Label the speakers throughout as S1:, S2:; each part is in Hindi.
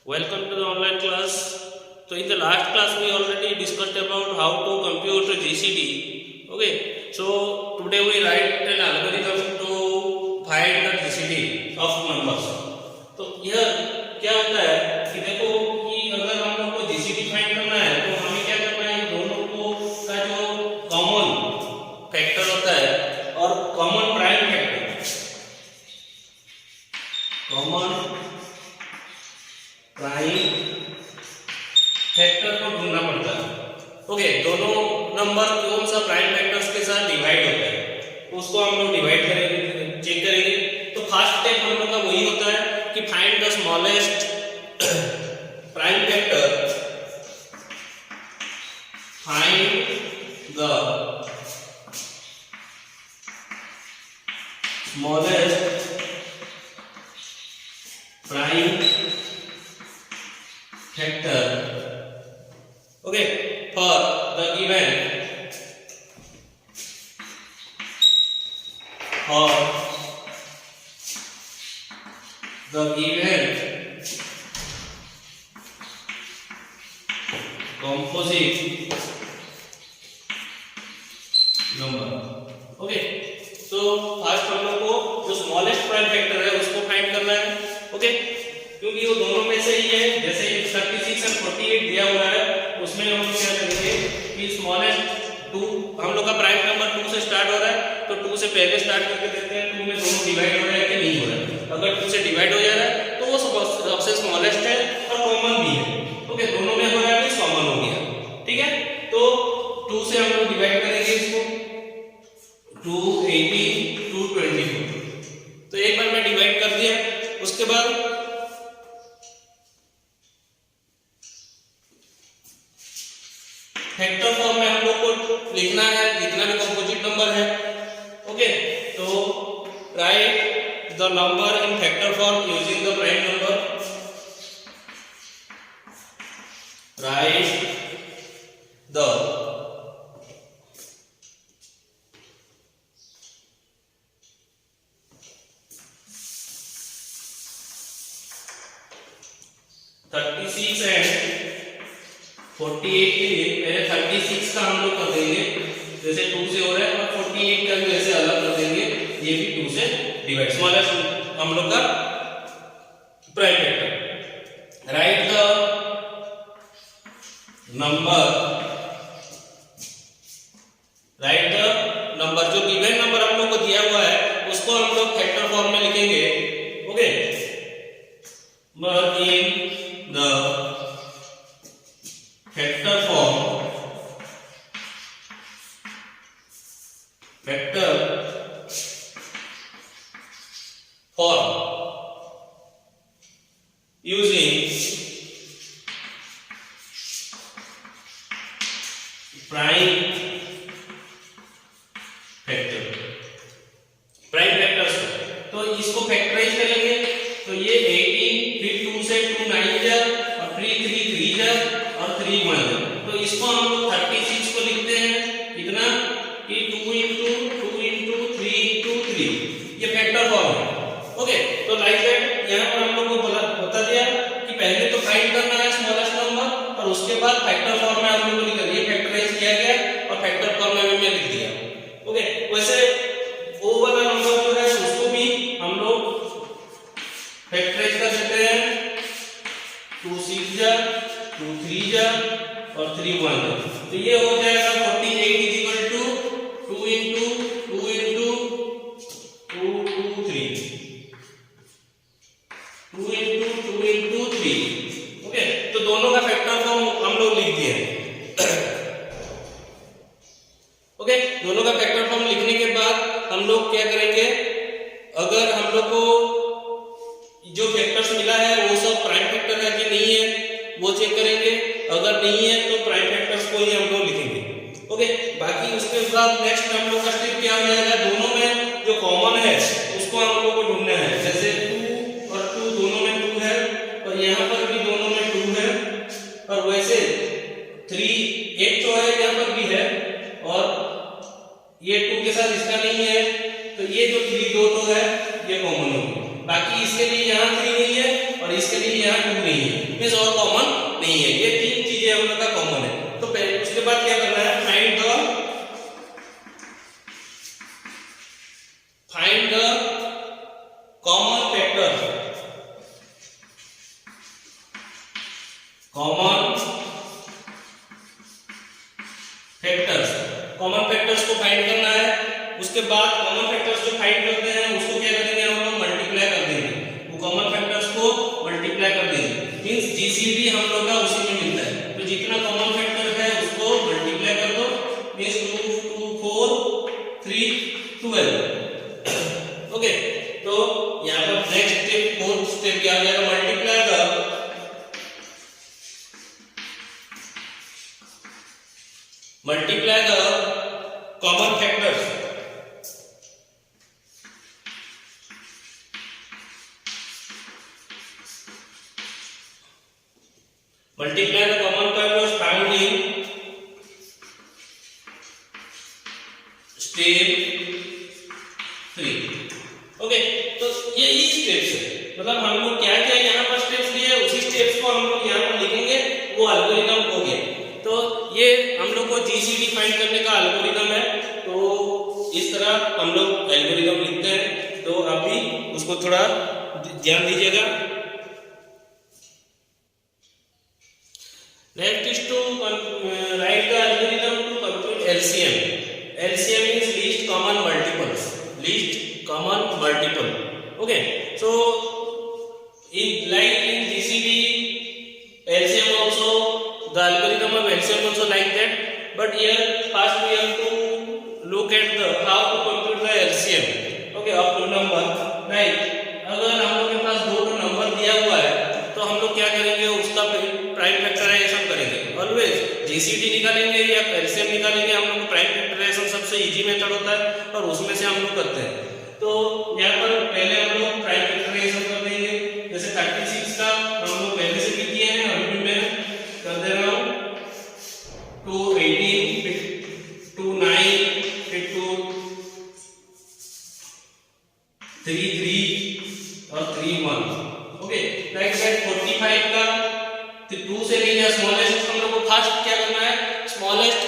S1: Welcome to the online class. So in the last class we already discussed about how to compute GCD. Okay. So today we write an algorithm to find the GCD of numbers. तो यह क्या होता है कि देखो कि अगर हम लोग को GCD फाइंड करना है तो हमें क्या करना है, दोनों को का जो कॉमन फैक्टर होता है और common prime factor, common prime factor को ढूंढना पड़ता है। ओके, दोनों नंबर कौन सा प्राइम फैक्टर्स के साथ डिवाइड होता है उसको हम लोग डिवाइड करेंगे, चेक करेंगे। तो फर्स्ट स्टेप हम लोग का वही होता है कि find the smallest prime factor, find the smallest prime factor, okay, for the given composite number। Okay, तो फर्स्ट हम लोग को जो स्मॉलेस्ट प्राइम फैक्टर है उसको फाइंड करना है। ओके, क्योंकि वो दोनों में से ही है, जैसे 36 और 48 दिया हुआ है उसमें हम लोग क्या करेंगे कि स्मॉलेस्ट 2, हम लोग का प्राइम नंबर 2 से स्टार्ट हो रहा है तो 2 से पहले स्टार्ट करके देखते हैं 2 में दोनों डिवाइड हो रहा है कि नहीं हो रहा है। अगर 2 से डिवाइड हो जा रहा है तो वो सबसे स्मॉलेस्ट है और कॉमन भी है। ओके, दोनों में हो रहा है कि कॉमन हो गया, ठीक है। तो 2 से हम लोग डिवाइड करेंगे इसको, 280 224। तो एक बार मैं डिवाइड कर दिया, उसके बाद फैक्टर फॉर्म में हम लोग को लिखना है जितना भी कंपोजिट नंबर है। ओके, तो write the number in factor form using the prime number, right the (36) and 48 के लिए पहले 36 का हम लोग कर देंगे, जैसे 2 से हो रहा है, और 48 का भी ऐसे अलग कर देंगे, ये भी 2 से डिवाइड, स्मॉलेस्ट हम लोग का prime factor. Right the number, right the number, जो गिवन नंबर हम लोग को दिया हुआ है उसको हम लोग फैक्टर फॉर्म में लिखेंगे। Okay, in the factor form, factor form using prime factor, prime factors. तो इसको फैक्टराइज करेंगे तो ये 18, फिर 2 से 2 9 जा, और 3 3 3 जा, और 3 1। तो इसको हम लोग 36 को लिखते हैं कितना कि 2 into 2 into 3 into 3, ये फैक्टर फॉर्म है। ओके, तो लाइक दैट यहां पर हम लोग को बता दिया कि पहले तो फाइंड करना है स्मॉलेस्ट नंबर और उसके बाद फैक्टर फॉर्म में हम लोग को लिखना है, ये फैक्टराइज किया गया और फैक्टर फॉर्म में मैंने लिख दिया। ओके, वैसे वो वाला नंबर जो है उसको भी हम लोग फैक्टराइज कर सकते हैं, 2 6 जा, 2 3 जा, और 3 1। तो ये हो जाएगा 48 is equal to 2 into 2 into 2 2 3, 2 into 2 into 3। Okay, तो दोनों का फैक्टर फॉर्म हम लोग लिख दिए हैं। ओके, दोनों का फैक्टर फॉर्म लिखने के बाद हम लोग क्या करेंगे, अगर हम लोग को जो फैक्टर्स मिला है वो सब प्राइम फैक्टर है कि नहीं है वो चेक करेंगे, अगर नहीं है तो प्राइम फैक्टर्स को ही हम लोग लिखेंगे। ओके, बाकी उसके बाद नेक्स्ट हम लोग का स्टेप क्या हो जाएगा, दोनों में जो कॉमन है उसको हम लोग को ढूंढना है। जैसे 2 और 2 दोनों में 2 है, और यहाँ पर भी दोनों में 2 है, और वैसे 3 एक तो है यहाँ पर भी है, और ये 2 के साथ इसका नहीं है, तो ये जो 3 दो तो है ये कॉमन होगी। बाकी इसके लिए यहाँ 3 नहीं है और इसके नहीं है, यहाँ 2 नहीं है, मींस और कॉमन नहीं है। ये 3 चीजें हम लोग का कॉमन है। तो पहले उसके बाद क्या करना है, find the common factor, common factors को फाइंड करना है। उसके बाद कॉमन फैक्टर्स जो फाइंड करते हैं उसको क्या करेंगे, हम लोग मल्टीप्लाई कर देंगे, वो कॉमन फैक्टर्स को मल्टीप्लाई कर देंगे, मींस जीसीडी हम लोग का उसी में मिलता है। तो जितना कॉमन फैक्टर है उसको मल्टीप्लाई कर दो, मींस 2 2 4 3 12। ओके, तो यहाँ पर नेक्स्ट स्टेप, फोर्थ स्टेप क्या आ जाएगा, multiply the common factors, multiply the common factors found in step 3। Okay, तो यही स्टेप्स है, मतलब हम लोग क्या क्या यहाँ पर स्टेप्स लिए उसी स्टेप्स को हम लोग यहाँ पर लिखेंगे, वो एल्गोरिथम हो गया। तो ये हम लोग को जीसीडी फाइंड करने का एल्गोरिथम है। तो इस तरह हम लोग एल्गोरिथम लिखते हैं, तो आप भी उसको थोड़ा ध्यान दीजिएगा। Next is to write the algorithm to compute LCM. LCM means least common multiples. Least common multiple. Okay. So in like in GCD, LCM also, the algorithm of LCM also like that. But here first we have to look at the how to compute the LCM. Okay, of two number. Right. अगर हम लोग के पास दो नंबर दिया हुआ है तो हम लोग क्या करेंगे, उसका प्राइम फैक्टराइजेशन करेंगे। ऑलवेज जीसीडी निकालेंगे या एलसीएम निकालेंगे, हम लोग को प्राइम फैक्टराइजेशन सबसे इजी मेथड होता है और उसमें से हम लोग करते हैं। तो यहाँ पर पहले हम लोग प्राइम फैक्टराइजेशन कर देंगे। जैसे 36 का हम लोग पहले से भी किए हैं, अभी मैं कर दे रहा हूँ। 2 18 फिर 2 9 फिर 2 3 3 और 3 1। ओके, लाइक दैट 45 का 2 से लेकर स्मॉलेस्ट हम लोग को फर्स्ट क्या करना है, स्मॉलेस्ट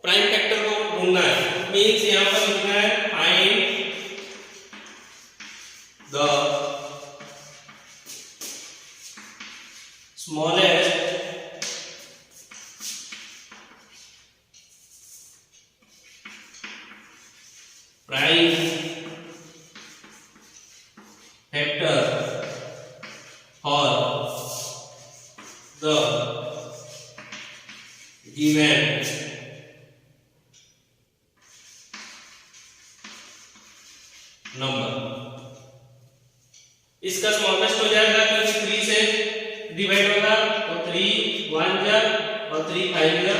S1: प्राइम फैक्टर को ढूंढना है। मींस यहां पर लिखना है find the smallest prime factor for the given number। इसका स्मॉलेस्ट हो जाएगा क्योंकि 3 से डिवाइड होगा, तो 3 1 जा और 3 5 जा,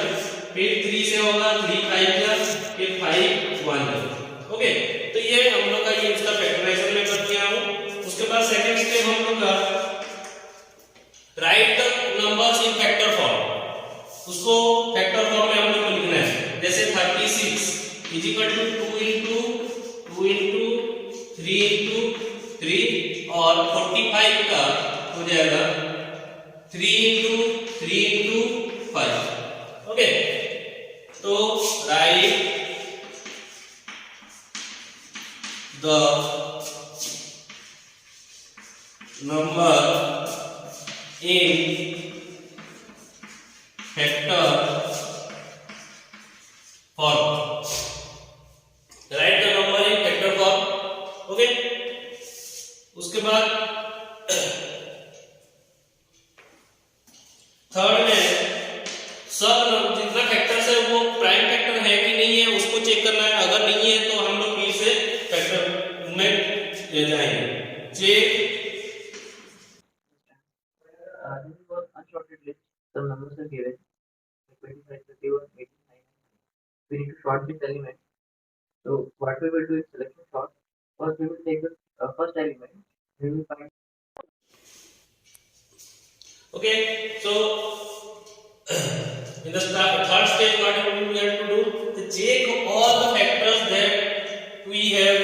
S1: फिर 3 से होगा 3 5 जा, फिर 5 1 जा। ओके, तो ये हम लोग का ये इसका फैक्टराइजेशन में कर दिया हूं। उसके बाद सेकंड स्टेप हम लोग का write the numbers in factor form, उसको फैक्टर फॉर्म में हम लोग को लिखना है। जैसे 36 is equal to 2 into 3 into 3 और 45 का हो जाएगा 3 इंटू 5। ओके, तो write the number in factor form, write the number in factor form। Okay, उसके बाद थर्ड में सब जितना फैक्टर्स है वो प्राइम फैक्टर है कि नहीं है उसको चेक करना है। अगर नहीं है तो हम लोग फिर से फैक्टर में ले जाएंगे। Check
S2: unsorted list, some numbers are given, 25, 31, 89. We need to sort this element. So what we will do is selection sort. First we will take the first element. We will find.
S1: Okay, so in the third stage, what we have to do to check all the factors that we have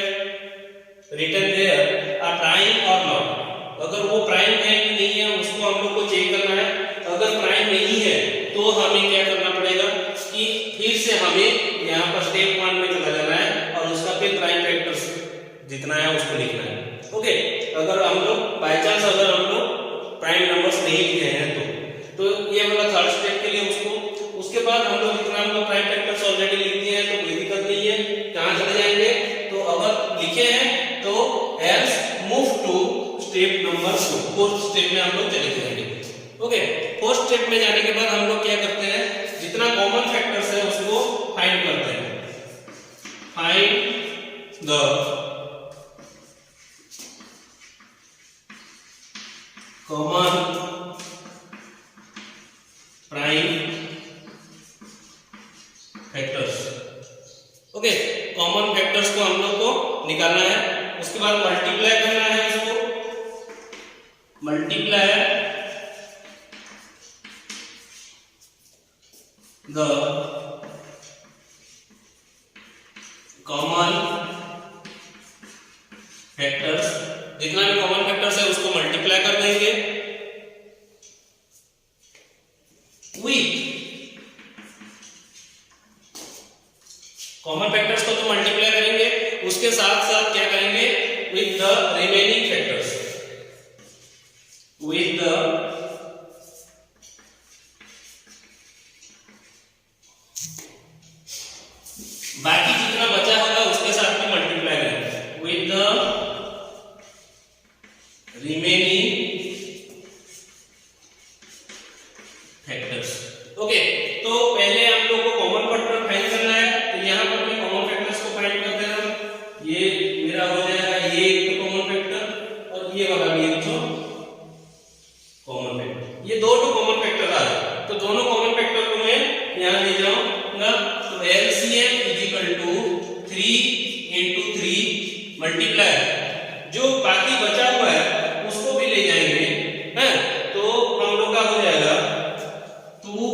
S1: written there are prime or not. अगर वो प्राइम है चेक करना है। अगर प्राइम नहीं है तो हमें क्या करना पड़ेगा कि फिर से हमें यहाँ पर स्टेप 1 में चला जाना है और उसका फिर प्राइम फैक्टर्स जितना है उसको लिखना है। ओके, अगर हम लोग बाय चांस अगर हम लोग प्राइम नंबर्स नहीं लिखे हैं तो ये वाला थर्ड स्टेप के लिए उसके बाद हम लोग जितना हम लोग प्राइम फैक्टर्स ऑलरेडी लिख दिए हैं तो कोई दिक्कत नहीं है। कहाँ चले जाएंगे, तो अगर लिखे हैं तो else move to step number 2, fourth step में हम लोग चले जाएंगे। ओके, फोर्थ स्टेप में जाने के बाद हम लोग क्या करते हैं, जितना कॉमन फैक्टर्स है उसको फाइंड करते हैं। Find the common prime factors. Okay, common factors को हम लोग को निकालना है। उसके बाद मल्टीप्लाई करना है, उसको मल्टीप्लाई द कॉमन फैक्टर्स, जितना भी कॉमन फैक्टर्स है उसको मल्टीप्लाई कर देंगे विथ, कॉमन फैक्टर्स को तो मल्टीप्लाई करेंगे, उसके साथ साथ क्या करेंगे, with the remaining factors, with the बाकी जितना बचा होगा उसके साथ में मल्टीप्लाई करेंगे, with the remaining factors. Okay, तो पहले हम लोग को कॉमन फैक्टर फाइंड करना है। तो यहाँ पर मैं कॉमन फैक्टर्स को फाइंड कर दे रहा हूँ। ये मेरा हो जाएगा ये एक कॉमन फैक्टर और ये वाला भी एक कॉमन फैक्टर, ये दो कॉमन फैक्टर आ रहे। तो दोनों कॉमन फैक्टर को मैं यहाँ ले जाऊंगा। तो LCM is equal to 3 × 3 multiply, जो बाकी बचा हुआ है उसको भी ले जाएंगे, है, तो हम लोग का हो जाएगा 2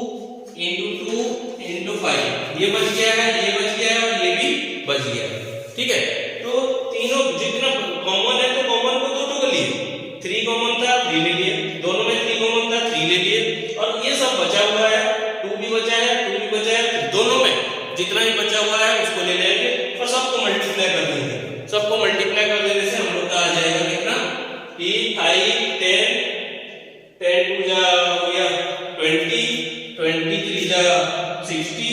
S1: × 2 × 5, ये बच गया है, ये बच गया है और ये भी बच गया है। ठीक है, तो तीनों जितना कॉमन है तो कॉमन को दोनों को लिए, 3 कॉमन था 3 ले लिए, दोनों में 3 कॉमन था 3 ले लिए, और ये सब बचा हुआ है 2 भी बचा है 2 भी बचा है, दोनों में जितना भी बचा हुआ है उसको ले लेंगे और सबको मल्टीप्लाई कर देंगे। सबको मल्टीप्लाई कर देने से हम लोग का आ जाएगा कितना, 5 10 10 2 जा हो गया 20 20 3 जा 60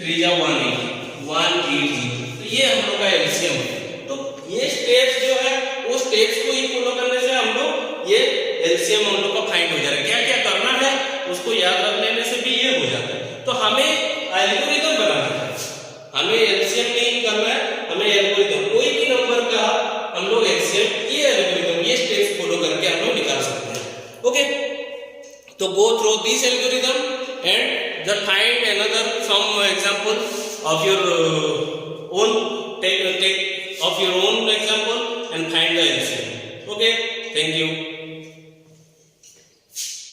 S1: 3 जा 180। तो ये हम लोग का एलसीएम है। तो ये स्टेप्स जो है वो स्टेप्स को ही फॉलो करने से हम लोग ये एलसीएम हम लोग का फाइंड हो जा रहा है। क्या क्या करना है उसको याद रख लेने से भी ये हो जाता है। तो हमें एल्गोरिथम बनाना है, हमें एलसीएम नहीं करना है, हमें एल्गोरिथम, कोई भी नंबर का हम लोग एलसीएम ये एल्गोरिथम ये स्टेप्स फॉलो करके हम लोग निकाल सकते हैं। ओके, तो go through this algorithm and the find another some example of your own take of your own example and find the LCM. Okay, thank you.